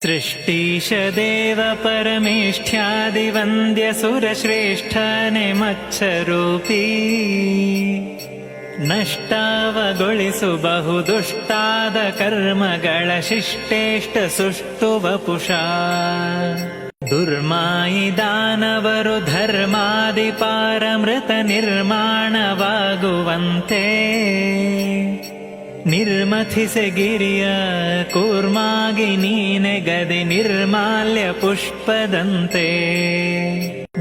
सृष्टीश देव परमेष्ठ्यादिवन्द्य सुरश्रेष्ठने मत्सरूपी ನಷ್ಟಾವಗೊಳಿಸು ಬಹುದುಷ್ಟಾದ ಕರ್ಮಗಳ ಶಿಷ್ಟೇಷ್ಟ ಸುಷ್ಟು ವಪುಷ ದುರ್ಮಾಯಿ ದಾನವರು ಧರ್ಮಾದಿ ಪಾರಮೃತ ನಿರ್ಮಾಣವಾಗುವಂತೆ ನಿರ್ಮಥಿಸೆ ಗಿರಿಯ ಕೂರ್ಮಾಗಿ ನೀನೆಗದೆ ನಿರ್ಮಾಲ್ಯ ಪುಷ್ಪದಂತೆ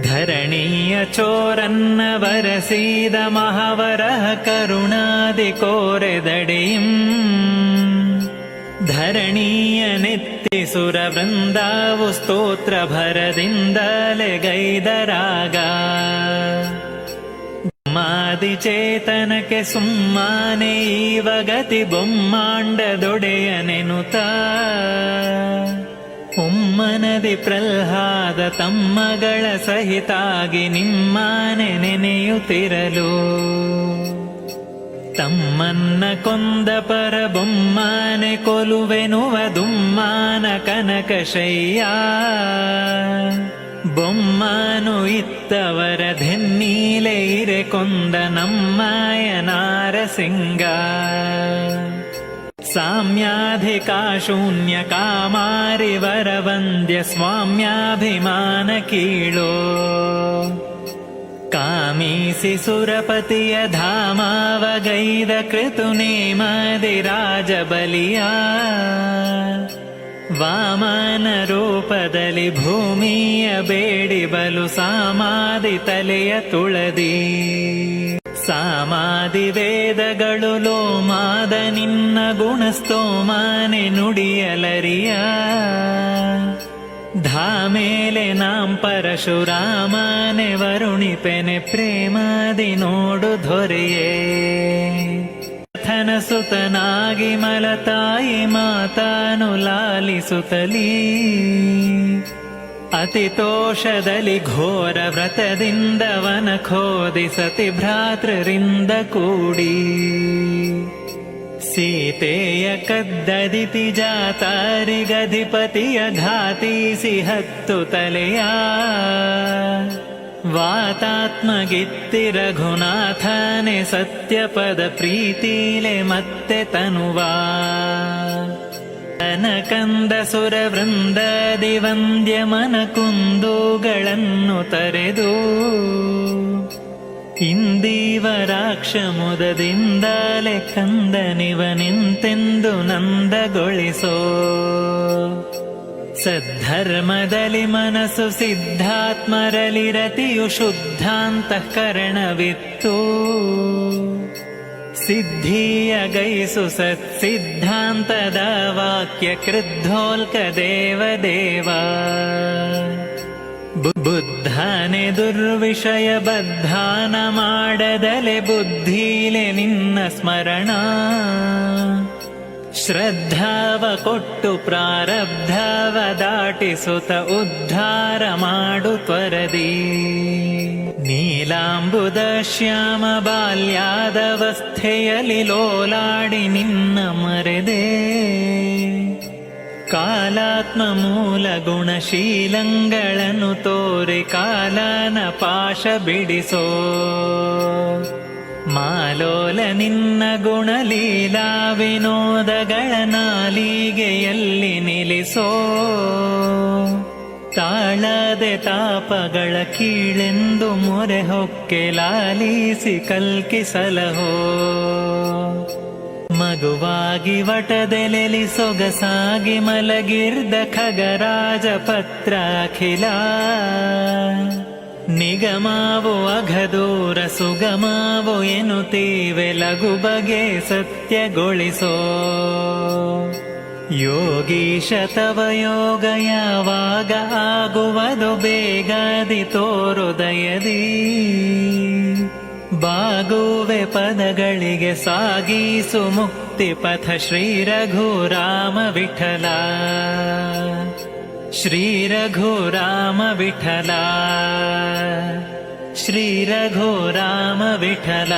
ಧರಣೀಯ ಚೋರನ್ನ ವರಸೀದ ಮಹಾವರಹ ಕರುಣಾದಿ ಕೋರೆದಡಿಂ ಧರಣೀಯ ನೆತ್ತಿ ಸುರ ವೃಂದಾವು ಸ್ತೋತ್ರ ಭರದಿಂದಲೆ ಗೈದರಾಗ ಮಾದಿಚೇತನಕ್ಕೆ ಸುಮ್ಮಾನೆ ಈವ ಗತಿ ಬೊಮ್ಮಾಂಡದೊಡೆಯನೆನುತ ಒಮ್ಮನದಿ ಪ್ರಹ್ಲಾದ ತಮ್ಮಗಳ ಸಹಿತಾಗಿ ನಿಮ್ಮಾನೆ ನೆನೆಯುತ್ತಿರಲು ತಮ್ಮನ್ನ ಕೊಂದ ಪರ ಬೊಮ್ಮಾನೆ ಕೊಲುವೆನುವ ದುಮ್ಮಾನ ಕನಕಶಯ್ಯ ಬೊಮ್ಮಾನು ಇತ್ತವರ ಧೆನ್ನೀಲೆ ಇರೆ ಕೊಂದ ನಮ್ಮಾಯ ನಾರಸಿಂಗ ಸಾಮ್ಯಾಧಿಕಾಶೂನ್ಯ ಕಾಮಾರಿ ವರವಂದ್ಯ ಸ್ವಾಮ್ಯಾಭಿಮಾನ ಕೀಳೋ ಕಾಮೀಸಿ ಸುರಪತಿಯ ಧಾಮಾವಗೈದ ಕೃತುನೇಮಾದಿ ರಾಜಬಲಿಯ ವಾಮನ ರೂಪದಲ್ಲಿ ಭೂಮಿಯ ಬೇಡಿ ಬಲು ಸಾಮಾದಿ ತಲೆಯ ತುಳದಿ ಸಾಮಾದಿ ವೇದಗಳು ಲೋಮಾದ ನಿನ್ನ ಗುಣಸ್ತೋಮಾನೆ ನುಡಿಯಲರಿಯ ಧಾಮೇಲೆ ನಾಂ ಪರಶುರಾಮನೆ ವರುಣಿಪೆನೆ ಪ್ರೇಮಾದಿ ನೋಡು ಧೊರೆಯೇ ಸುತನಾಗಿ ಮಲತಾಯಿ ಮಾತಾನು ಲಾಲಿಸುತ್ತಲೀ ಅತಿತೋಷದಲ್ಲಿ ಘೋರ ವ್ರತದಿಂದ ವನ ಖೋದಿಸತಿ ಭ್ರಾತೃರಿಂದ ಕೂಡಿ ಸೀತೆಯ ಕದ್ದದಿತಿ ಜಾತಾರಿಗಧಿಪತಿಯ ಘಾತೀಸಿ ಹತ್ತು ತಲೆಯ ವಾತಾತ್ಮಗಿತ್ತಿ ರಘುನಾಥನೆ ಸತ್ಯಪದ ಪ್ರೀತಿಲೆ ಮತ್ತೆ ತನುವಾ ಅನಕಂದ ಸುರ ವೃಂದದಿ ವಂದ್ಯ ಮನ ಕುಂದುಗಳನ್ನು ತರೆದು ಇಂದೀವರಾಕ್ಷ ಮುದದಿಂದಲೇ ಕಂದನಿವನಿಂತೆಂದು ನಂದಗೊಳಿಸೋ ಸದ್ಧರ್ಮದಲ್ಲಿ ಮನಸ್ಸು ಸಿದ್ಧಾತ್ಮರಲಿ ರತಿಯು ಶುದ್ಧಾಂತಃಕರಣವಿತ್ತು ಸಿದ್ಧಿಯ ಗೈಸು ಸತ್ಸಿದ್ಧಾಂತದ ವಾಕ್ಯ ಕೃದ್ಧೋಲ್ಕ ದೇವದೇವ ಬುದ್ಧನೆ ದುರ್ವಿಷಯ ಬದ್ಧಾನ ಮಾಡದಲೆ ಬುದ್ಧಿಲೆ ನಿನ್ನ ಸ್ಮರಣ ಶ್ರದ್ಧಾವ ಕೊಟ್ಟು ಪ್ರಾರಬ್ಧವ ದಾಟಿಸುತ್ತ ಉದ್ಧಾರ ಮಾಡು ತ್ವರದಿ ನೀಲಾಂಬುದ ಶ್ಯಾಮ ಬಾಲ್ಯಾದವಸ್ಥೆಯಲ್ಲಿ ಲೋಲಾಡಿ ನಿನ್ನ ಮರೆದೆ ಕಾಲಾತ್ಮ ಮೂಲ ಗುಣಶೀಲಂಗಳನ್ನು ತೋರಿ ಕಾಲನ ಪಾಶ ಬಿಡಿಸೋ ಮಾಲೋಲ ನಿನ್ನ ಗುಣಲೀಲಾ ವಿನೋದಗಳ ನಾಲಿಗೆಯಲ್ಲಿ ನಿಲ್ಲಿಸೋ ತಾಳದೆ ತಾಪಗಳ ಕೀಳೆಂದು ಮೊರೆ ಹೊಕ್ಕೆ ಲಾಲಿಸಿ ಕಲ್ಕಿಸಲಹೋ ಮಗುವಾಗಿ ವಟದೆಲೆಲಿ ಸೊಗಸಾಗಿ ಮಲಗಿರ್ದ ಖಗರಾಜ ಪತ್ರ ಅಖಿಲ ನಿಗಮಾವು ಅಘದೂರ ಸುಗಮಾವು ಎನ್ನುತ್ತೀವೆ ಲಘು ಬಗೆ ಸತ್ಯಗೊಳಿಸೋ ಯೋಗೀಶ ತವ ಯೋಗ ಯಾವಾಗ ಆಗುವುದು ಬೇಗಾದಿ ತೋರುದಯದಿ ಬಾಗುವೆ ಪದಗಳಿಗೆ ಸಾಗಿಸು ಮುಕ್ತಿ ಪಥ ಶ್ರೀ ರಘುರಾಮ ವಿಠಲ ಶ್ರೀ ರಘುರಾಮ ವಿಠಲ ಶ್ರೀ ರಘುರಾಮ ವಿಠಲ